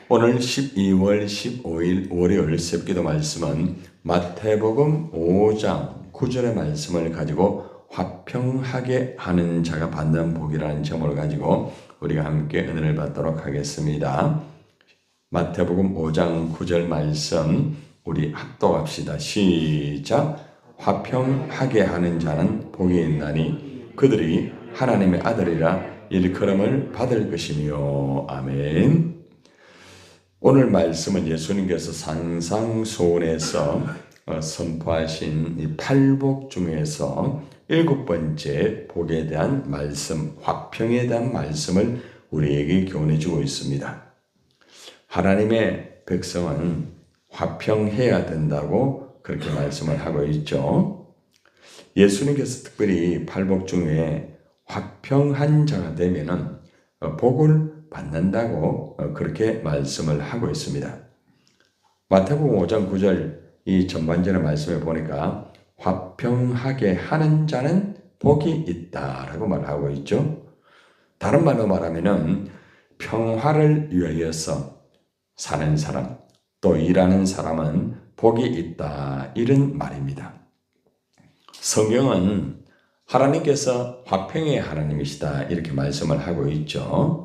오늘 12월 15일 월요일 새벽기도 말씀은 마태복음 5장 9절의 말씀을 가지고 화평하게 하는 자가 받는 복이라는 제목을 가지고 우리가 함께 은혜를 받도록 하겠습니다. 마태복음 5장 9절 말씀 우리 합독합시다. 시작. 화평하게 하는 자는 복이 있나니 그들이 하나님의 아들이라 일컬음을 받을 것이며. 아멘. 오늘 말씀은 예수님께서 산상수훈에서 선포하신 이 팔복 중에서 7번째 복에 대한 말씀, 화평에 대한 말씀을 우리에게 교훈해 주고 있습니다. 하나님의 백성은 화평해야 된다고 그렇게 말씀을 하고 있죠. 예수님께서 특별히 팔복 중에 화평한 자가 되면은 복을 받는다고 그렇게 말씀을 하고 있습니다. 마태복음 5장 9절 이 전반전의 말씀에 보니까 화평하게 하는 자는 복이 있다라고 말하고 있죠. 다른 말로 말하면은 평화를 위하여서 사는 사람, 또 일하는 사람은 복이 있다, 이런 말입니다. 성경은 하나님께서 화평의 하나님이시다 이렇게 말씀을 하고 있죠.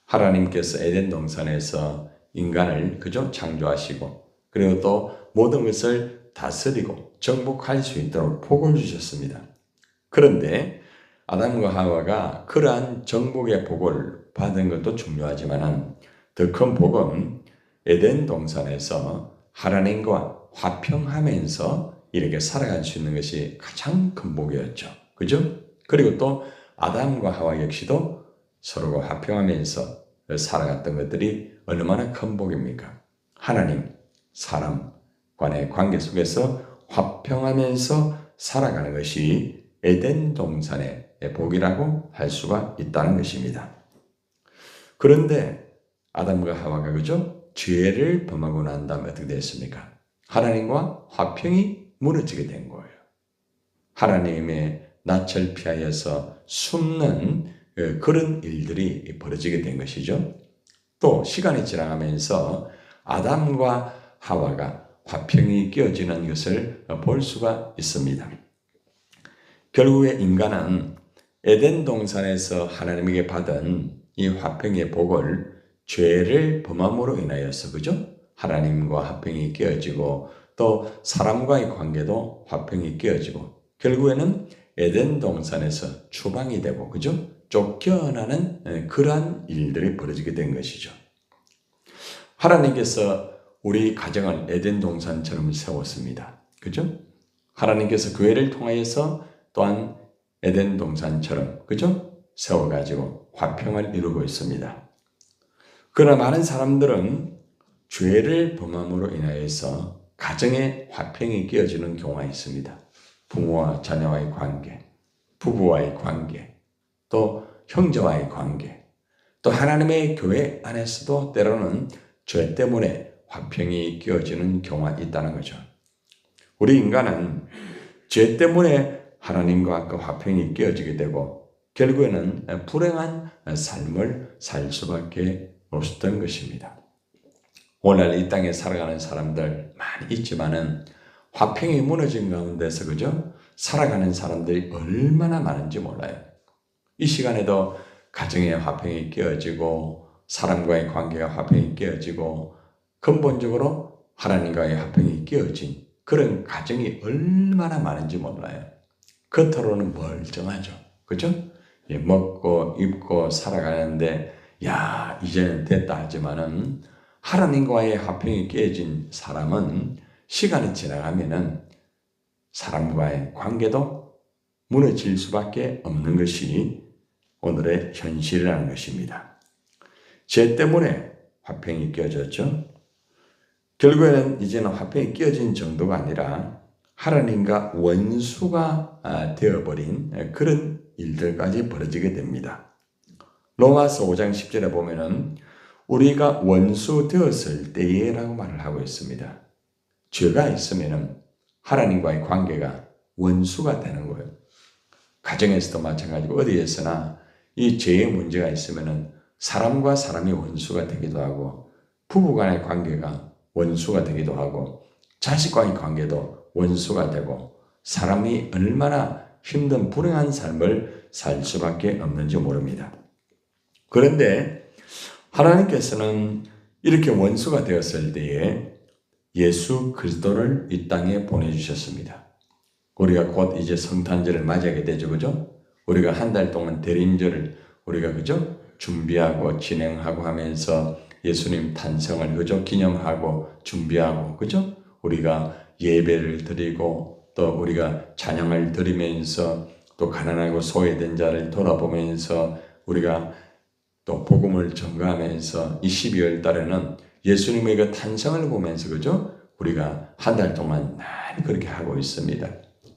하나님께서 에덴 동산에서 인간을 그저 창조하시고 그리고 또 모든 것을 다스리고 정복할 수 있도록 복을 주셨습니다. 그런데 아담과 하와가 그러한 정복의 복을 받은 것도 중요하지만 더 큰 복은 에덴 동산에서 하나님과 화평하면서 이렇게 살아갈 수 있는 것이 가장 큰 복이었죠. 그죠? 그리고 또 아담과 하와 역시도 서로가 화평하면서 살아갔던 것들이 얼마나 큰 복입니까? 하나님, 사람 간의 관계 속에서 화평하면서 살아가는 것이 에덴 동산의 복이라고 할 수가 있다는 것입니다. 그런데 아담과 하와가 그죠? 죄를 범하고 난 다음에 어떻게 됐습니까? 하나님과 화평이 무너지게 된 거예요. 하나님의 낯을 피하여서 숨는 그런 일들이 벌어지게 된 것이죠. 또 시간이 지나가면서 아담과 하와가 화평이 깨어지는 것을 볼 수가 있습니다. 결국에 인간은 에덴 동산에서 하나님에게 받은 이 화평의 복을 죄를 범함으로 인하여서 그죠? 하나님과 화평이 깨어지고 또 사람과의 관계도 화평이 깨어지고 결국에는 에덴 동산에서 추방이 되고 그죠? 쫓겨나는 그러한 일들이 벌어지게 된 것이죠. 하나님께서 우리 가정을 에덴 동산처럼 세웠습니다. 그죠? 하나님께서 교회를 통하여서 또한 에덴 동산처럼 그죠? 세워가지고 화평을 이루고 있습니다. 그러나 많은 사람들은 죄를 범함으로 인하여서 가정에 화평이 깨어지는 경우가 있습니다. 부모와 자녀와의 관계, 부부와의 관계, 또 형제와의 관계, 또 하나님의 교회 안에서도 때로는 죄 때문에 화평이 깨어지는 경우가 있다는 거죠. 우리 인간은 죄 때문에 하나님과 그 화평이 깨어지게 되고 결국에는 불행한 삶을 살 수밖에 없었던 것입니다. 오늘 이 땅에 살아가는 사람들 많이 있지만은 화평이 무너진 가운데서 그죠? 살아가는 사람들이 얼마나 많은지 몰라요. 이 시간에도 가정의 화평이 깨어지고 사람과의 관계가 화평이 깨어지고 근본적으로 하나님과의 화평이 깨어진 그런 가정이 얼마나 많은지 몰라요. 겉으로는 멀쩡하죠. 그죠? 먹고 입고 살아가는데 야 이제는 됐다 하지만은 하나님과의 화평이 깨진 사람은 시간이 지나가면은 사람과의 관계도 무너질 수밖에 없는 것이 오늘의 현실이라는 것입니다. 죄 때문에 화평이 깨어졌죠. 결국에는 이제는 화평이 깨어진 정도가 아니라 하나님과 원수가 되어버린 그런 일들까지 벌어지게 됩니다. 로마서 5장 10절에 보면은 우리가 원수 되었을 때에라고 말을 하고 있습니다. 죄가 있으면은 하나님과의 관계가 원수가 되는 거예요. 가정에서도 마찬가지고 어디에서나 이 죄의 문제가 있으면은 사람과 사람이 원수가 되기도 하고 부부 간의 관계가 원수가 되기도 하고 자식과의 관계도 원수가 되고 사람이 얼마나 힘든 불행한 삶을 살 수밖에 없는지 모릅니다. 그런데 하나님께서는 이렇게 원수가 되었을 때에 예수 그리스도를 이 땅에 보내주셨습니다. 우리가 곧 이제 성탄절을 맞이하게 되죠. 그죠? 우리가 한 달 동안 대림절을 우리가 그죠? 준비하고 진행하고 하면서 예수님 탄생을 그죠? 기념하고 준비하고 그죠? 우리가 예배를 드리고 또 우리가 찬양을 드리면서 또 가난하고 소외된 자를 돌아보면서 우리가 또 복음을 전가하면서 이 12월 달에는 예수님의 그 탄생을 보면서 그죠? 우리가 한 달 동안 늘 그렇게 하고 있습니다.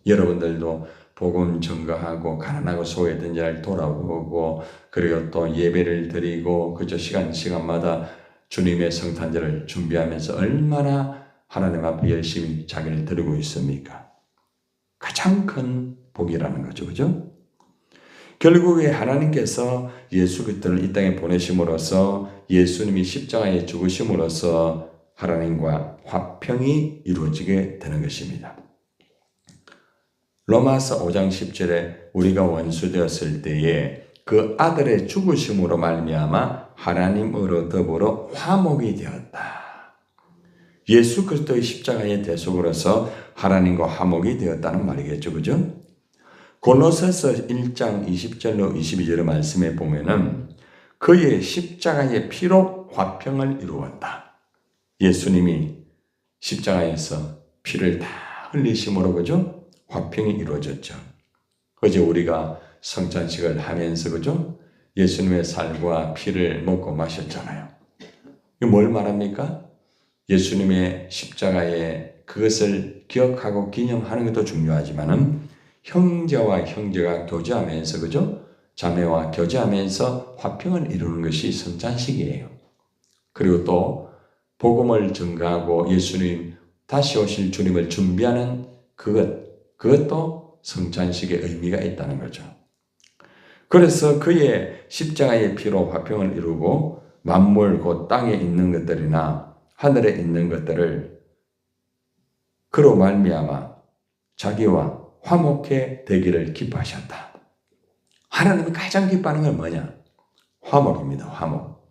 여러분들도 복음 전가하고 가난하고 소외된 자를 돌아보고 그리고 또 예배를 드리고 그저 시간마다 주님의 성탄절을 준비하면서 얼마나 하나님 앞에 열심히 자기를 드리고 있습니까? 가장 큰 복이라는 거죠. 그죠? 결국에 하나님께서 예수 그리스도를 이 땅에 보내심으로써 예수님이 십자가에 죽으심으로써 하나님과 화평이 이루어지게 되는 것입니다. 로마서 5장 10절에 우리가 원수되었을 때에 그 아들의 죽으심으로 말미암아 하나님으로 더불어 화목이 되었다. 예수 그리스도의 십자가의 대속으로서 하나님과 화목이 되었다는 말이겠죠. 그죠? 골로새서 1장 20절로 22절의 말씀에 보면은 그의 십자가의 피로 화평을 이루었다. 예수님이 십자가에서 피를 다 흘리심으로 그죠? 화평이 이루어졌죠. 어제 우리가 성찬식을 하면서 그죠? 예수님의 살과 피를 먹고 마셨잖아요. 이거 뭘 말합니까? 예수님의 십자가에 그것을 기억하고 기념하는 것도 중요하지만은 형제와 형제가 교제하면서 그죠? 자매와 교제하면서 화평을 이루는 것이 성찬식이에요. 그리고 또 복음을 전가하고 예수님 다시 오실 주님을 준비하는 그것도 성찬식의 의미가 있다는 거죠. 그래서 그의 십자가의 피로 화평을 이루고 만물 곧 땅에 있는 것들이나 하늘에 있는 것들을 그로 말미암아 자기와 화목해 되기를 기뻐하셨다. 하나님이 가장 기뻐하는 건 뭐냐? 화목입니다. 화목.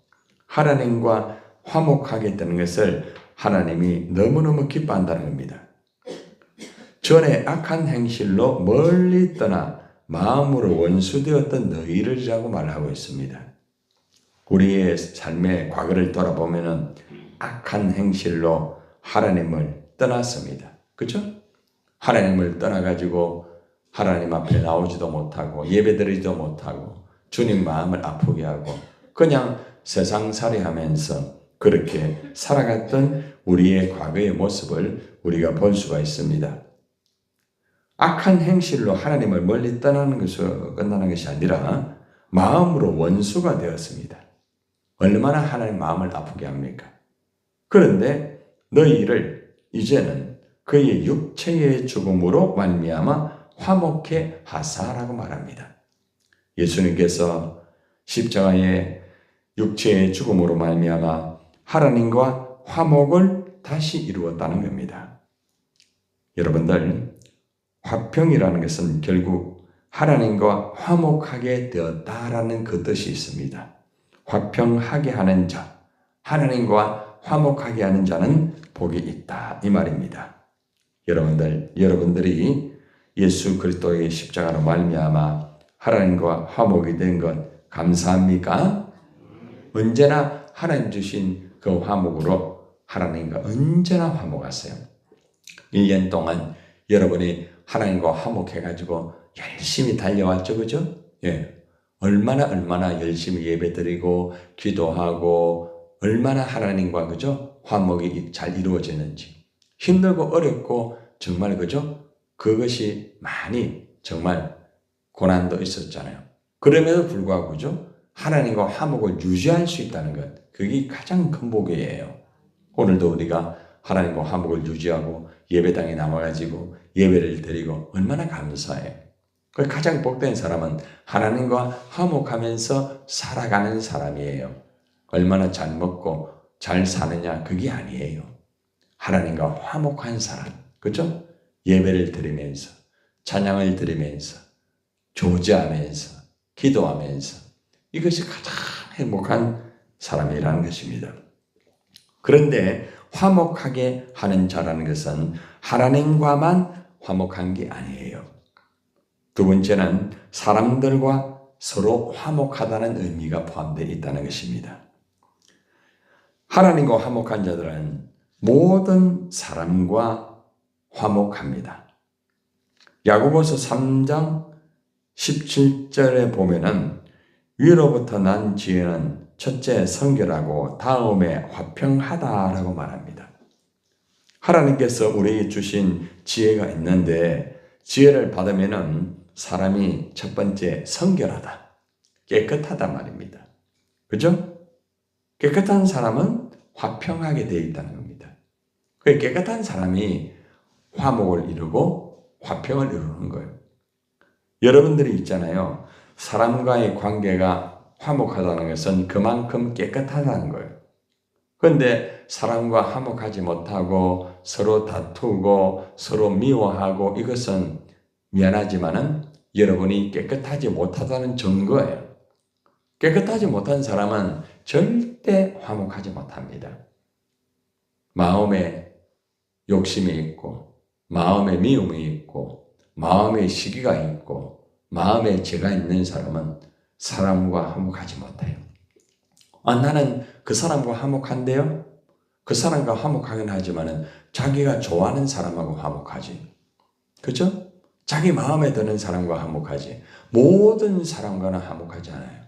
하나님과 화목하게 되는 것을 하나님이 너무너무 기뻐한다는 겁니다. 전에 악한 행실로 멀리 떠나 마음으로 원수되었던 너희를이라고 말하고 있습니다. 우리의 삶의 과거를 돌아보면은 악한 행실로 하나님을 떠났습니다. 그렇죠? 하나님을 떠나가지고 하나님 앞에 나오지도 못하고 예배드리지도 못하고 주님 마음을 아프게 하고 그냥 세상살이 하면서 그렇게 살아갔던 우리의 과거의 모습을 우리가 볼 수가 있습니다. 악한 행실로 하나님을 멀리 떠나는 것으로 끝나는 것이 아니라 마음으로 원수가 되었습니다. 얼마나 하나님 마음을 아프게 합니까? 그런데 너희를 이제는 그의 육체의 죽음으로 말미암아 화목해 하사라고 말합니다. 예수님께서 십자가의 육체의 죽음으로 말미암아 하나님과 화목을 다시 이루었다는 겁니다. 여러분들, 화평이라는 것은 결국 하나님과 화목하게 되었다라는 그 뜻이 있습니다. 화평하게 하는 자, 하나님과 화목하게 하는 자는 복이 있다 이 말입니다. 여러분들이 예수 그리스도의 십자가로 말미암아 하나님과 화목이 된 것 감사합니까? 언제나 하나님 주신 그 화목으로 하나님과 언제나 화목하세요. 1년 동안 여러분이 하나님과 화목해가지고 열심히 달려왔죠, 그죠? 예. 얼마나 열심히 예배드리고 기도하고 얼마나 하나님과 그죠? 화목이 잘 이루어지는지. 힘들고 어렵고 정말 그죠? 그것이 많이 정말 고난도 있었잖아요. 그럼에도 불구하고 그죠? 하나님과 화목을 유지할 수 있다는 것. 그게 가장 큰 복이에요. 오늘도 우리가 하나님과 화목을 유지하고 예배당에 남아가지고 예배를 드리고 얼마나 감사해요. 가장 복된 사람은 하나님과 화목하면서 살아가는 사람이에요. 얼마나 잘 먹고 잘 사느냐 그게 아니에요. 하나님과 화목한 사람, 그죠? 예배를 드리면서 찬양을 드리면서 교제하면서 기도하면서 이것이 가장 행복한 사람이라는 것입니다. 그런데 화목하게 하는 자라는 것은 하나님과만 화목한 게 아니에요. 두 번째는 사람들과 서로 화목하다는 의미가 포함되어 있다는 것입니다. 하나님과 화목한 자들은 모든 사람과 화목합니다. 야고보서 3장 17절에 보면은 위로부터 난 지혜는 첫째 성결하고 다음에 화평하다라고 말합니다. 하나님께서 우리에게 주신 지혜가 있는데 지혜를 받으면은 사람이 첫 번째 성결하다, 깨끗하다 말입니다. 그죠? 깨끗한 사람은 화평하게 되어 있다는 겁니다. 그 깨끗한 사람이 화목을 이루고 화평을 이루는 거예요. 여러분들이 있잖아요. 사람과의 관계가 화목하다는 것은 그만큼 깨끗하다는 거예요. 그런데 사람과 화목하지 못하고 서로 다투고 서로 미워하고 이것은 미안하지만은 여러분이 깨끗하지 못하다는 증거예요. 깨끗하지 못한 사람은 절대 화목하지 못합니다. 마음에 욕심이 있고 마음에 미움이 있고 마음에 시기가 있고 마음에 죄가 있는 사람은 사람과 화목하지 못해요. 나는 그 사람과 화목한데요? 그 사람과 화목하긴 하지만은 자기가 좋아하는 사람하고 화목하지. 그죠? 자기 마음에 드는 사람과 화목하지. 모든 사람과는 화목하지 않아요.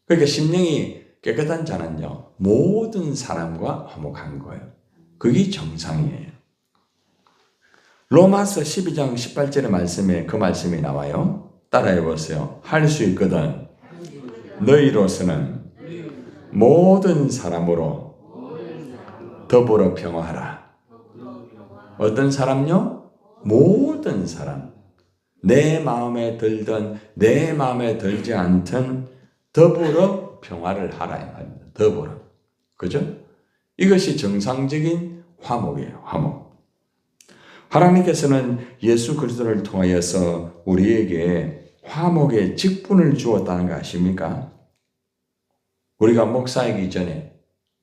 그러니까 심령이 깨끗한 자는요, 모든 사람과 화목한 거예요. 그게 정상이에요. 로마서 12장 18절의 말씀에 그 말씀이 나와요. 따라해 보세요. 할 수 있거든 너희로서는 모든 사람으로 더불어 평화하라. 어떤 사람요? 모든 사람. 내 마음에 들든 내 마음에 들지 않든 더불어 평화를 하라 이 말입니다. 더불어. 그죠? 이것이 정상적인 화목이에요. 화목. 하나님께서는 예수 그리스도를 통하여서 우리에게 화목의 직분을 주었다는 거 아십니까? 우리가 목사이기 전에,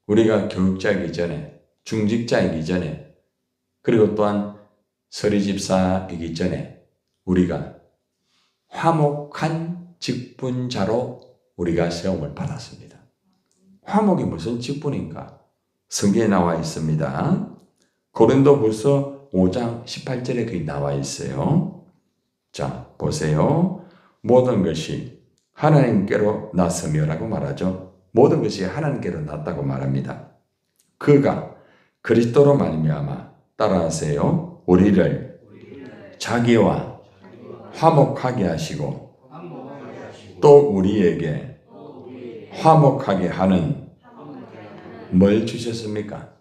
우리가 교육자이기 전에, 중직자이기 전에, 그리고 또한 서리집사이기 전에 우리가 화목한 직분자로 우리가 세움을 받았습니다. 화목이 무슨 직분인가? 성경에 나와 있습니다. 고린도후서 5장 18절에 그게 나와 있어요. 자, 보세요. 모든 것이 하나님께로 났으며라고 말하죠. 모든 것이 하나님께로 났다고 말합니다. 그가 그리스도로 말미암아 따라하세요. 우리를 자기와 화목하게 하시고 또 우리에게 화목하게 하는 뭘 주셨습니까?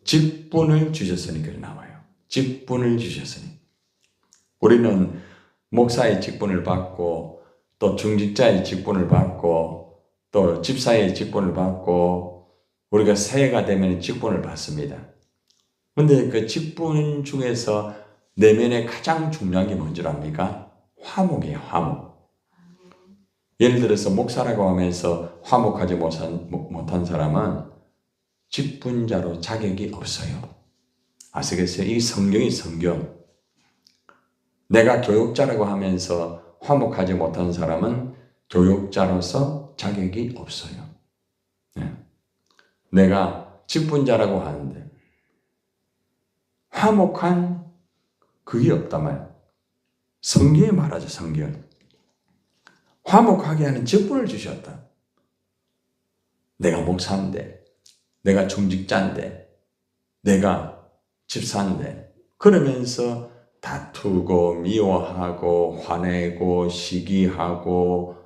직분을 주셨으니 그래 나와요. 직분을 주셨으니. 우리는 목사의 직분을 받고 또 중직자의 직분을 받고 또 집사의 직분을 받고 우리가 새해가 되면 직분을 받습니다. 그런데 그 직분 중에서 내면에 가장 중요한 게 뭔지 압니까? 화목이에요. 화목. 예를 들어서 목사라고 하면서 화목하지 못한 사람은 직분자로 자격이 없어요. 아시겠어요? 이 성경이 성경. 내가 교육자라고 하면서 화목하지 못한 사람은 교육자로서 자격이 없어요. 네. 내가 직분자라고 하는데 화목한 그게 없단 말이에요. 성경에 말하죠. 성경. 화목하게 하는 직분을 주셨다. 내가 목사인데, 내가 중직자인데, 내가 집사인데, 그러면서 다투고 미워하고 화내고 시기하고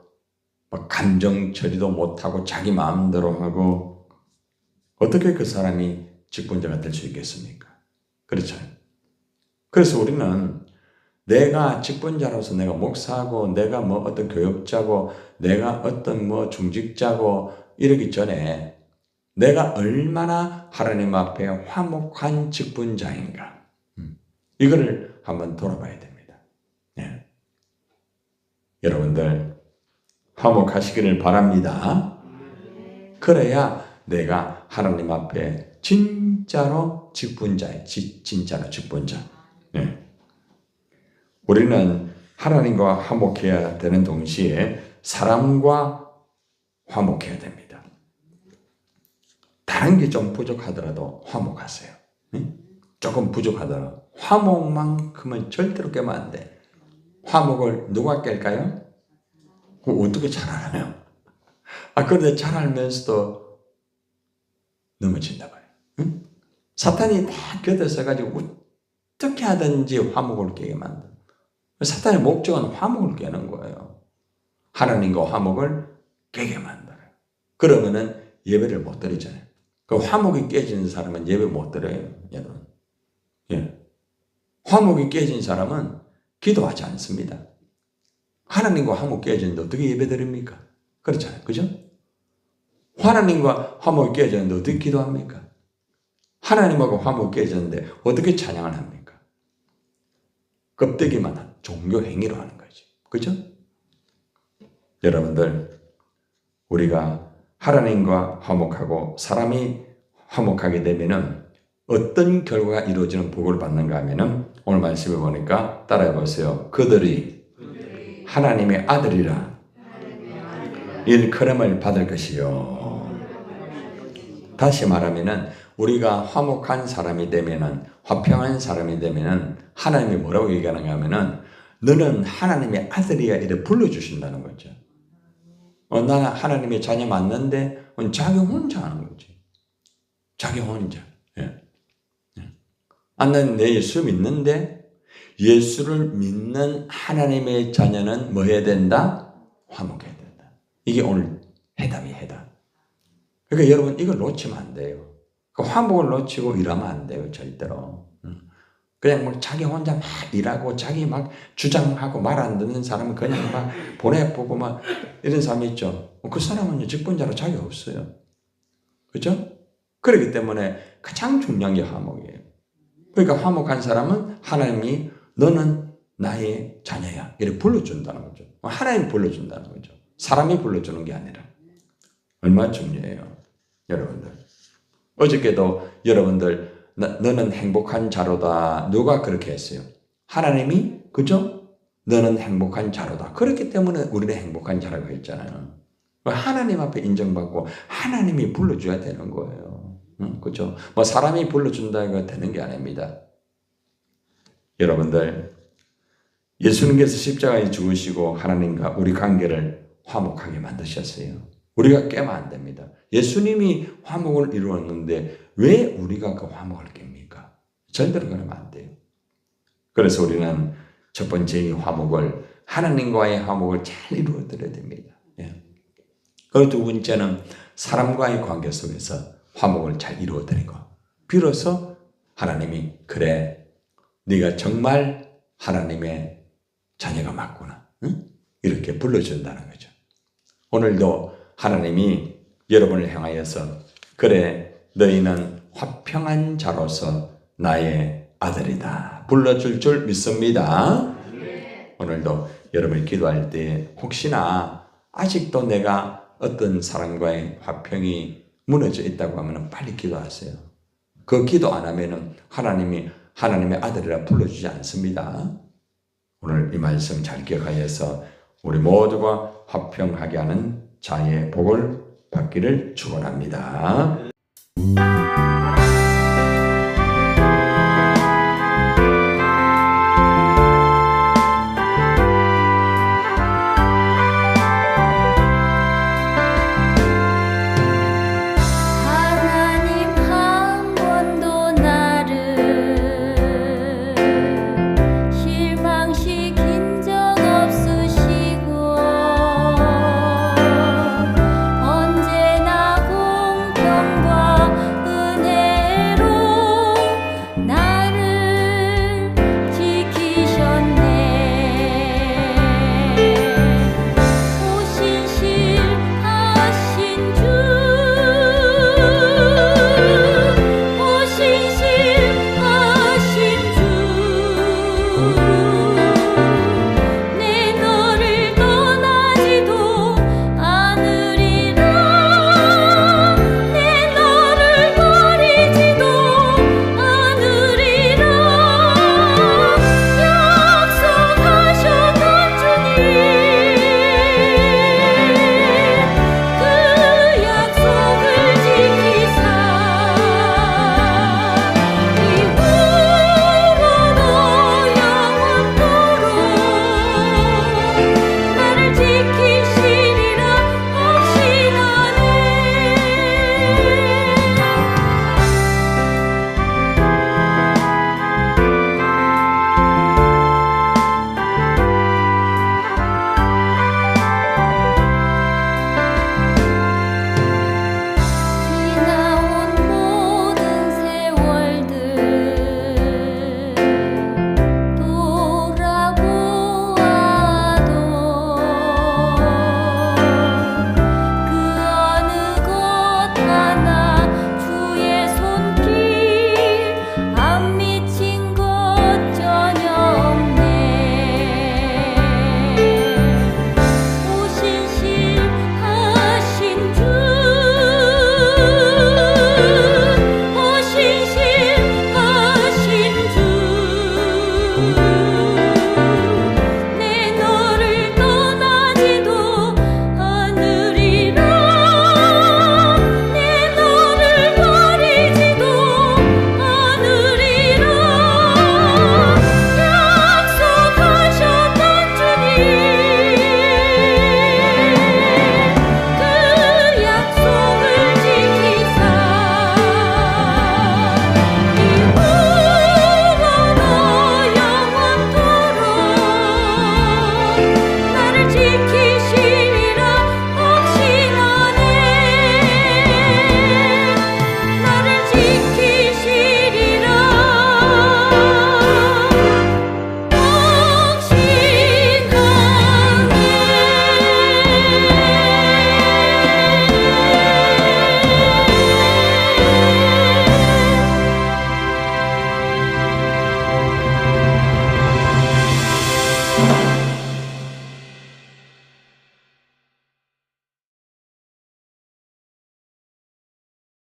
감정 처리도 못하고 자기 마음대로 하고 어떻게 그 사람이 직분자가 될 수 있겠습니까? 그렇죠. 그래서 우리는 내가 직분자로서 내가 목사고 내가 어떤 교육자고 내가 어떤 중직자고 이러기 전에 내가 얼마나 하나님 앞에 화목한 직분자인가. 이거를 한번 돌아봐야 됩니다. 네. 여러분들 화목하시기를 바랍니다. 그래야 내가 하나님 앞에 진짜로 직분자예요. 진짜로 직분자. 네. 우리는 하나님과 화목해야 되는 동시에 사람과 화목해야 됩니다. 다른 게 좀 부족하더라도 화목하세요. 네? 조금 부족하더라도 화목만큼은 절대로 깨면 안 돼. 화목을 누가 깰까요? 어떻게 잘 알아요? 그런데 잘 알면서도 넘어진다 봐요. 응? 사탄이 다 곁에서가지고 어떻게 하든지 화목을 깨게 만든. 사탄의 목적은 화목을 깨는 거예요. 하나님과 화목을 깨게 만들어요. 그러면은 예배를 못 드리잖아요. 그 화목이 깨지는 사람은 예배 못 드려요, 여러분. 예. 화목이 깨진 사람은 기도하지 않습니다. 하나님과 화목 깨지는데 어떻게 예배 드립니까? 그렇잖아요. 그죠? 하나님과 화목이 깨졌는데 어떻게 기도합니까? 하나님하고 화목이 깨졌는데 어떻게 찬양을 합니까? 껍데기만 한 종교 행위로 하는 거죠. 그죠? 여러분들, 우리가 하나님과 화목하고 사람이 화목하게 되면은 어떤 결과가 이루어지는 복을 받는가 하면은 오늘 말씀을 보니까 따라해 보세요. 그들이 하나님의 아들이라 일컬음을 받을 것이요. 다시 말하면은 우리가 화목한 사람이 되면은 화평한 사람이 되면은 하나님이 뭐라고 얘기하는가 하면은 너는 하나님의 아들이야 이렇게 불러주신다는 거죠. 나는 하나님의 자녀 맞는데 자기 혼자 하는 거지. 자기 혼자. 예. 나는 내 예수 믿는데 예수를 믿는 하나님의 자녀는 뭐 해야 된다? 화목해야 된다. 이게 오늘 해답. 그러니까 여러분 이걸 놓치면 안 돼요. 그 화목을 놓치고 일하면 안 돼요. 절대로. 그냥 뭐 자기 혼자 막 일하고 자기 막 주장하고 말 안 듣는 사람은 그냥 막 보내보고 막 이런 사람이 있죠. 그 사람은 직분자로 자기 없어요. 그죠? 그렇기 때문에 가장 중요한 게 화목이에요. 그러니까 화목한 사람은 하나님이 너는 나의 자녀야 이렇게 불러준다는 거죠. 하나님이 불러준다는 거죠. 사람이 불러주는 게 아니라. 얼마나 중요해요. 여러분들. 어저께도 여러분들 너는 행복한 자로다. 누가 그렇게 했어요? 하나님이. 그죠? 너는 행복한 자로다. 그렇기 때문에 우리는 행복한 자라고 했잖아요. 하나님 앞에 인정받고 하나님이 불러줘야 되는 거예요. 그죠? 뭐 사람이 불러준다고 되는 게 아닙니다. 여러분들, 예수님께서 십자가에 죽으시고 하나님과 우리 관계를 화목하게 만드셨어요. 우리가 깨면 안 됩니다. 예수님이 화목을 이루었는데 왜 우리가 그 화목을 깹니까? 절대로 그러면 안 돼요. 그래서 우리는 첫 번째 화목을 하나님과의 화목을 잘 이루어 드려야 됩니다. 예. 그리고 두 번째는 사람과의 관계 속에서 화목을 잘 이루어 드리고 비로소 하나님이 그래 네가 정말 하나님의 자녀가 맞구나. 응? 이렇게 불러준다는 거죠. 오늘도 하나님이 여러분을 향하여서 그래 너희는 화평한 자로서 나의 아들이다 불러줄 줄 믿습니다. 오늘도 여러분이 기도할 때 혹시나 아직도 내가 어떤 사람과의 화평이 무너져 있다고 하면 빨리 기도하세요. 그 기도 안 하면 하나님이 하나님의 아들이라 불러주지 않습니다. 오늘 이 말씀 잘 기억하여서 우리 모두가 화평하게 하는 자의 복을 받기를 축원합니다.